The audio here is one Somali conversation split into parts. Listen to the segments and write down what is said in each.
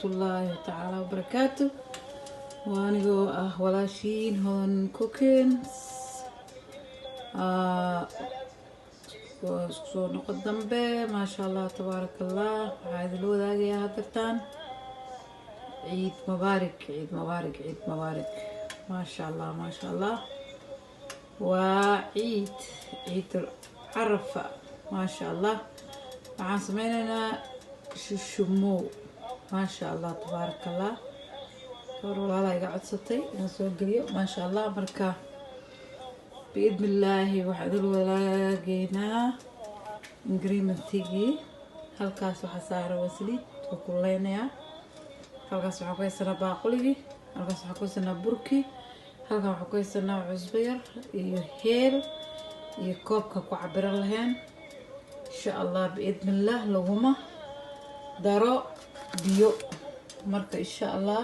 الله تعالى وبركاته. وأنا ولاشين هون كوكينز سو نقدم به ما شاء الله تبارك الله. هذا الوذاق يا هدرتان عيد مبارك عيد مبارك عيد مبارك ما شاء الله ما شاء الله. وعيد عيد عرفة ما شاء الله. waxaan sameynaynaa shishumow ما شاء الله تبارك الله. والله iga codsatay inaan soo geliyo ما شاء الله. marka بإذن الله waxaan idin walaagaynaa ingrementigii. halkaas waxaa saaran wasliid oo kuleynayaa. halkaas waxaan ku haysanaa baaquligii. halkaas waxaan ku haysanaa burkii. halkan waxaan ku haysanaa cusbo yar iyo heel iyo koobka ku cabiran lahayn. إن شاء الله بإذن الله لغما دارو بيو مركا إن شاء الله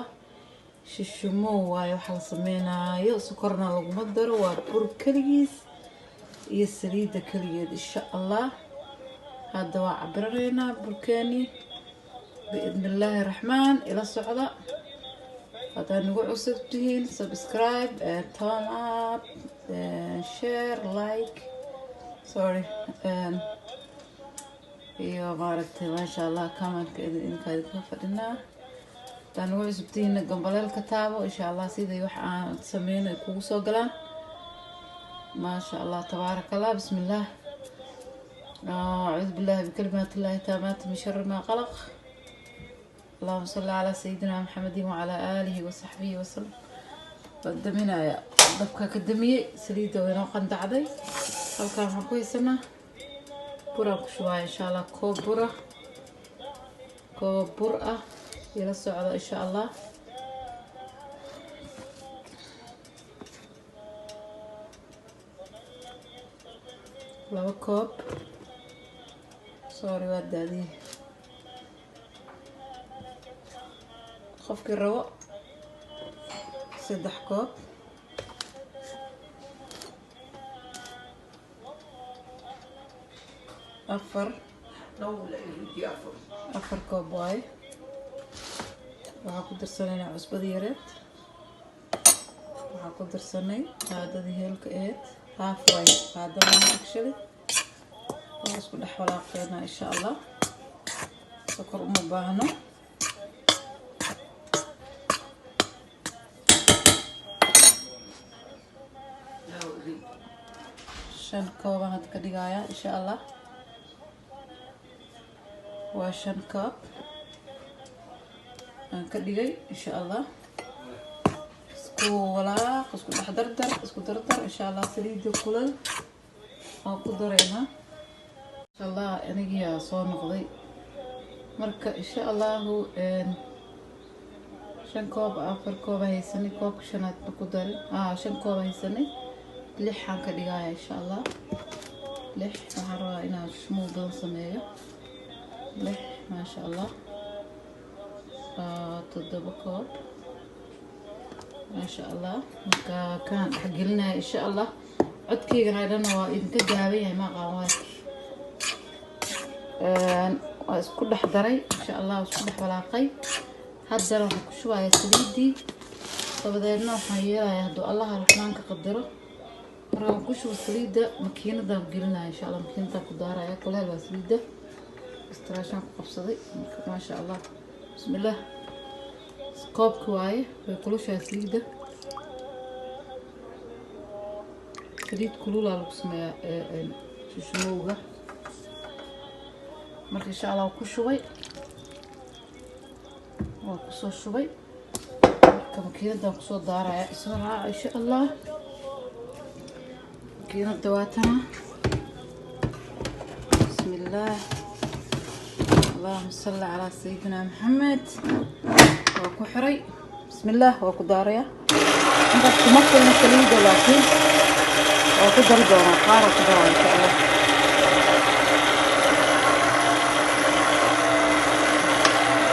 ششمو واي وحال سمينا يو سكرنا لغما دارو وابور كريس يسريد كريد إن شاء الله. هذا وعبرنا بركاني بإذن الله الرحمن إلى الصعدة. هذا نقول عصبتين سبسكرايب تام اب شير لايك سوري iyo maaragtay ما شاء الله كمان idinka idinka fadhinaa. tan way cusubtiin gambaleelka taabo إن شاء الله sidii wax aan sameeyay kugu soo galaan. ما شاء الله تبارك الله. بسم الله أعوذ بالله بكلمات الله التامات من شر ما خلق. اللهم صل على سيدنا محمد وعلى آله وصحبه وسلم. قدمنا يا دبكة قدمي سليدة ونوقن دعدي halkaan waxaan ku haysanaa bura ku shubaa إن شاء الله koob bur ah ila socda إن شاء الله. laba koob sorry waa daadiyey. qofkii rabo 3 koob. afar koob waaye. waxaan ku darsanayna cusbada yareed. waxaan ku darsanay qaadadii heelka eed haaf waaye qaadada actually. waan isku dhex walaaqeynaa إن شاء الله. sokor uma baahno. shan koobaan hadda ka dhigayaa إن شاء الله. waa 5 koob aan ka dhigay إن شاء الله. isku walaaq isku dhex dardar isku dardar إن شاء الله. saliida kulal aan ku dareynaa إن شاء الله. aniga soo noqday marka إن شاء الله 5 koob 4 koob haysanay koobka shanaad ku darin 5 koob haysanay 6 aan ka dhigayaa إن شاء الله. 6 waxaan rabaa inaan shumoo badan sameeyo. 6 ما شاء الله. 7 كوب ما شاء الله. كان حق لنا إن شاء الله. عدكي غيرنا وإنت جابيه ما قاوات كل حضري إن شاء الله. وكل حلاقي هذا راح شوية سليدي فبدأنا حيرة يهدو الله الرحمن كقدره. راح كشوا السليدة مكينة ده بقلنا إن شاء الله. مكينة كدارة ياكل هالسليدة استراشان قبصدي ما شاء الله. بسم الله. كوب كواي ويقولوش سليدة سليد كلولا لقسمة ششموغة مركي إن شاء الله. وكو شوي وكسو شوي كما كينا دا كسو دارا اسرها إن شاء الله. كينا دواتنا بسم الله. اللهم صل على سيدنا محمد. وكحري بسم الله وكداريا انت تمثل السليدة لكن وكدر دونا قارة كدارة إن شاء الله.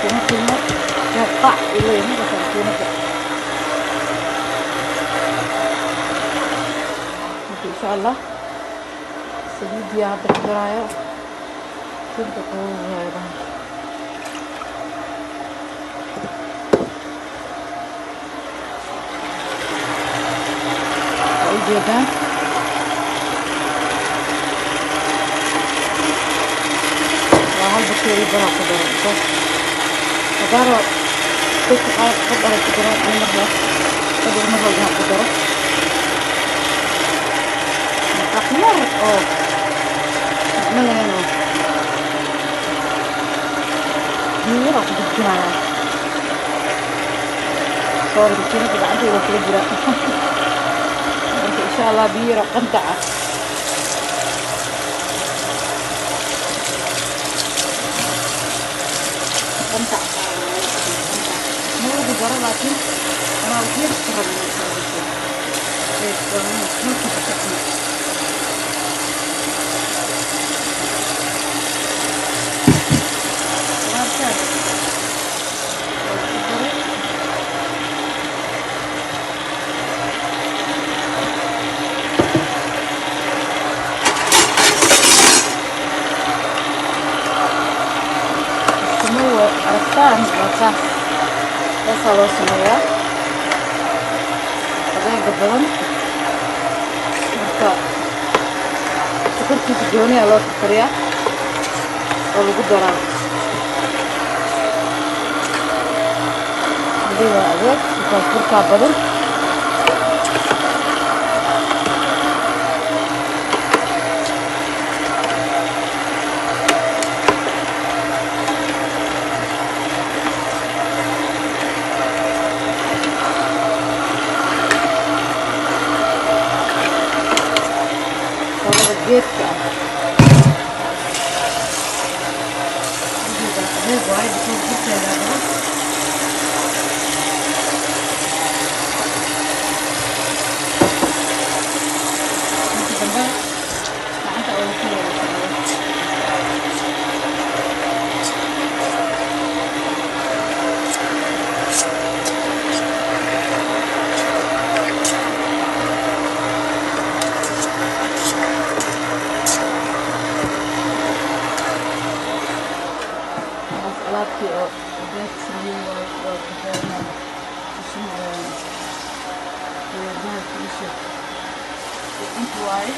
تمثل يقع إليه مثلا إن شاء الله. سليدي عبد القدرايا كنت أقول ujeedaan waa hal bakeeri baraa ku daran so hadaaro dadka qaar qadara ku daran ay markaas qadar mar walba ku daro aqyar oo malayan oo biyo ku dejinaya صار بكينا كده عندي وكل جرا إن شاء الله بيرا قنطعة قنطعة مو بجرا لكن أنا كثير استغرب من الشيء إيه وأنا ما كنت أتعلم ما كان عرفتان بس على سمية هذا قبلهم مرتا سكرتي تجوني على الطريقة أو القدرة هذي وأجد وكسر كابلهم جيت هو وايد بتوقف كذا ممكن بقى انت اول كده في بيت سرير وكذا اسمه بيت مشي انت وايد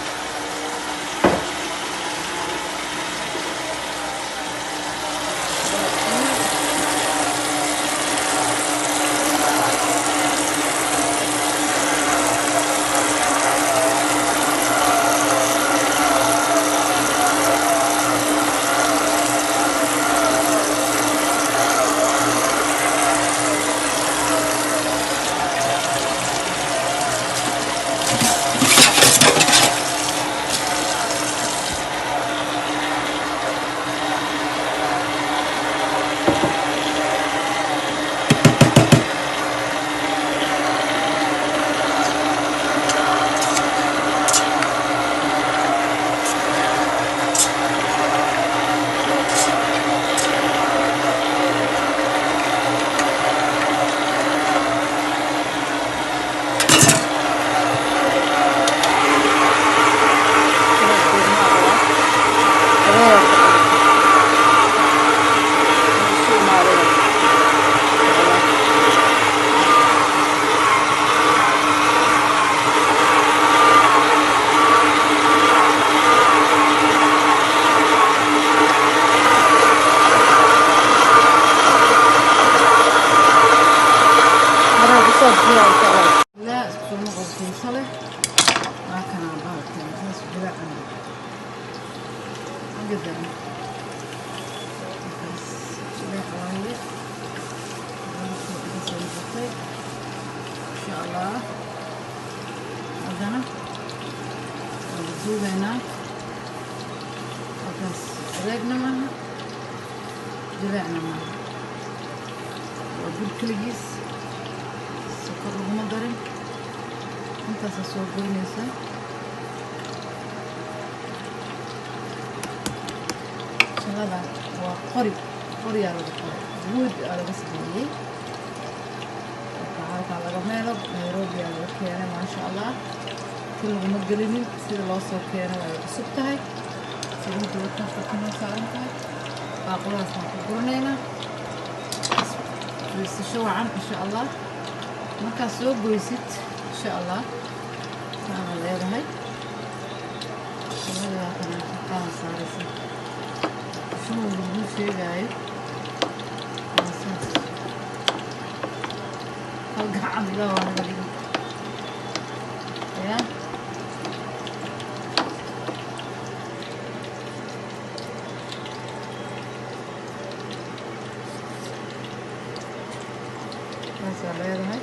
لا سكون غوثي صالح ما كان عبارة كان بس بلا عنا أقدر بس شوية حوايج إن شاء الله أذنا الزوج هنا بس رجنا معها جبعنا معها وبالكليس سكر لغما دارين intaas soo goynaysa shalada waa qori yaa lagu qoray wood aa laga sameeyey halkaa laga meelo Nairobi aa laga keenay maasha allah si laguma gelinin sida loo soo keenay way cusub tahay saliidda waddanka kana saaran tahay baaqulahaas waan ku guranaynaa wiisasho wacan insha allah markaad soo goysid insha allah Saana leedahay. Labada kana kaan saaraysa. Shuu lagu sheegayo. Halka cabila waa laga dhigay. Ya. Saasa leedahay.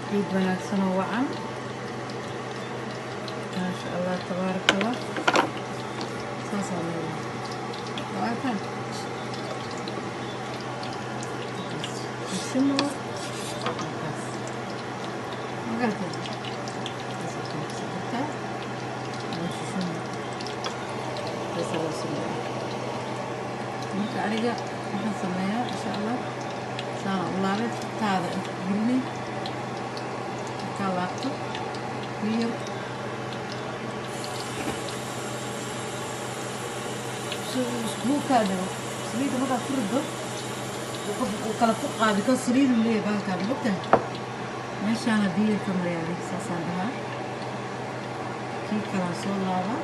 Ciid wanaagsan oo wacan. Masha Allah, tabaaraka Allah. Saasa leedahay. Waakan. Shimo. Magartay. marka aniga waxaan sameeyaa insha Allah saan u laabay taada gelini ka laabto iyo suu ka dhaw saliid marka furdo oo kala fuqaadi ka saliid leeyahay baalka dhulka meeshaan biyo ka marayay saasaan dhahaa kii kala soo laaba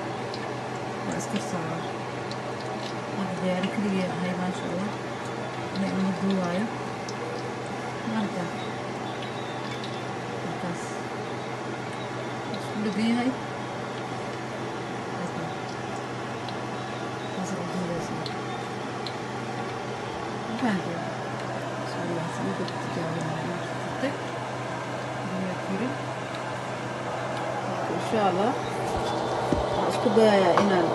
waa iska saara diyaari kaliya ahay maasha Allah inay una duwaayo marka markaas isku dhagan yahay saasa u duwaysa fahanteen bismillah saliida ku tijaabinaya biyo kiri insha Allah waxaan isku dayayaa inaan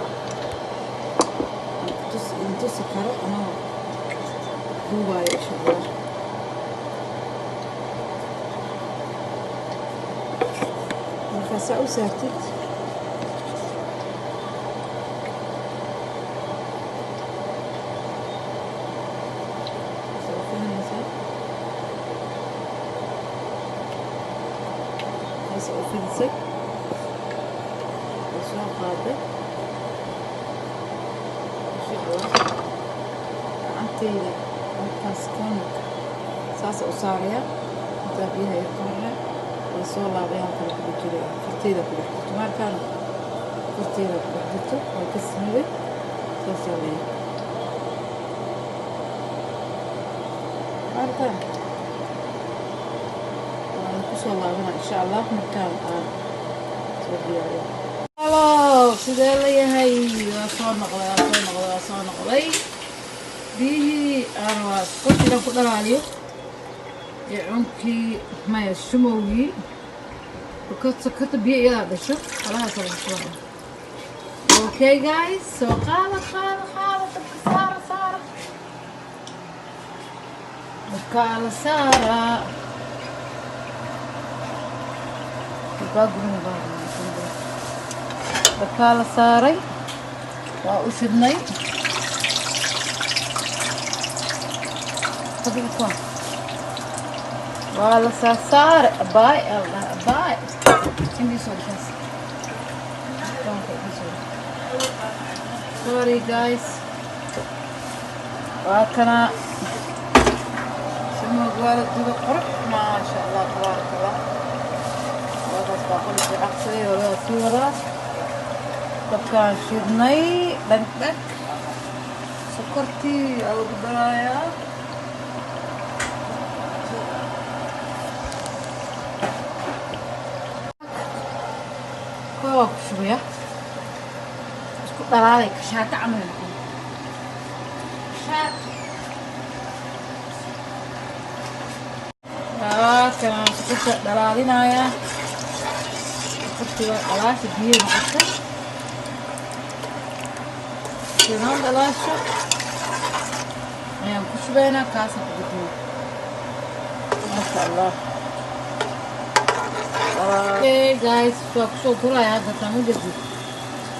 intusi karo anoo duubaayo insha Allah markaasaa u saartid saasa u fidisay soo qaaday gacanteyda markaas koonka saasa u saaraya intaa biyaha iyo koonle waa soo laabay halkala ku jiray farteyda ku dhex jirto markaana farteyda ku dhex jirto waa ka siibay saasaa leeyahay markaan waan kusoo laabana insha Allah markaan aan soo diyaariyo sidee la yahay waa soo noqday biyihii aan waa qofkiidan ku dhalaaliyo ee cunkii maya shumowgii kata biyo iyadaa dhasho halahaas lagu shubaha okay guys soo qaada dabka saara dabka la saara dabkaa la saaray waa u shidnay waa la saasaaray abaay abaay sorry guys waa kana simog waa la duba qurux maasha Allah tabaaraka Allah waadaas baa qolkii dhaqsaday oo loo sii wadaa dabkaan shidnay dhagdhag sokortii aa ugu darayaa koob ku shubaya isku dhalaalay kashaata camal kana sokorta dhalaalinaya sokortii waa dhalaasha biyo noqotay كمان دلاشة يعني كل بينا كاسة بدون ما شاء الله اوكي جايز شو طلع هذا تمام جديد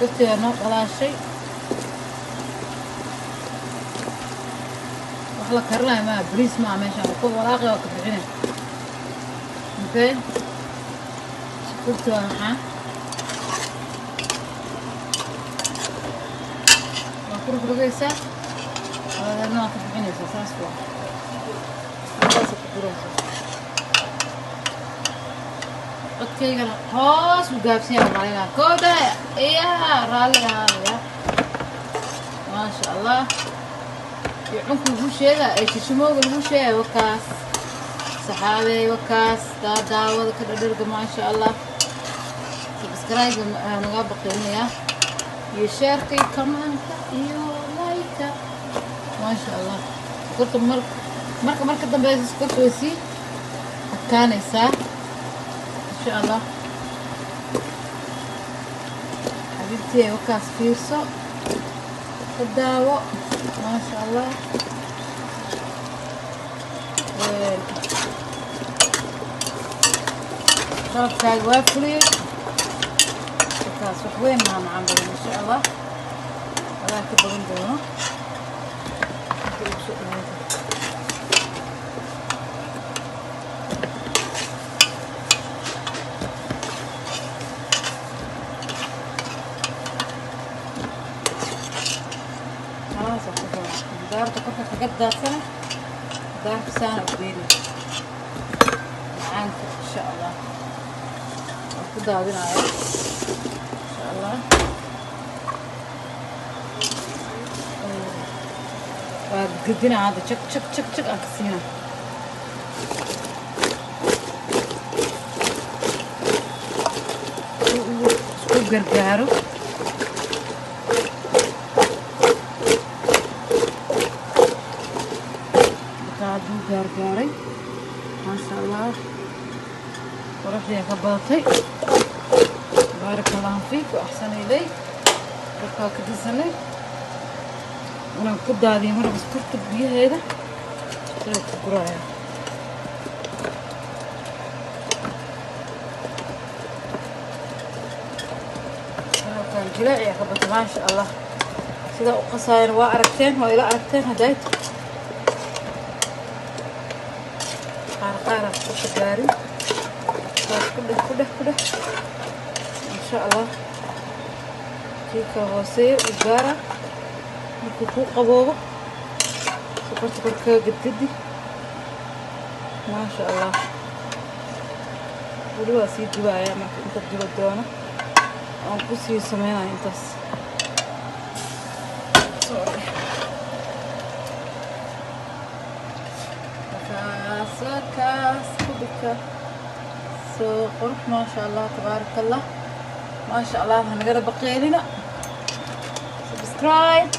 بس انا ولا شيء وحلا كرلا ما بريس ما ماشي كل وراقي وقت بعينه اوكي شكرت ها كل رجيسة هذا نوع كبيرة أساس واحد براسه codkaygana hoos u gaabsanyaa malayna kooda iyaa raalli ahaanaya maasha allah iyo cunku lagu sheegaa ee shishimooga lagu sheegay wakaas saxaabey wakaas daawada ka dhadharga maasha allah subscribe naga baqeynaya iyo sheerka iyo kamaanka iyo like maasha allah sokorta marka dambaysa sokorta way sii adkaanaysaa insha allah xabiibtey wakaas fiirso ka daawo maasha allah dalabkaaga waa fuliyey wakaas wax weyn maa macaan badan insha allah adaa ka badan doono daarta korka kaga daadsana daarta saana u beeli macaanka insha allah waan ku daadinaya insha allah waa gedinaa hadda jak jak jak jak aan ka siina isku gargaaro hadduu gaargaaray maasha allah qoraxdii ka badatay baaraka allahu fiik wa axsan ilay korkaa ka disanay inaan ku daadiyo marka iskurta biyaheeda sida ku guraya halkaan jilaaciya ka batay maasha allah sida u qasaayana waa aragteen waa ila aragteen hadayt qaar ku shaqaarin taas ku dhex insha allah kika hooseeyo u gaara markuu ku qaboobo sokorta korkaaga gadgadi maasha allah weli waa sii dubaaya marka inta duba doono aan ku sii sameynayo intaas kaas kubika soo qurux maasha allah tabaaraka allah maasha allah hanagala baqeelina subscribe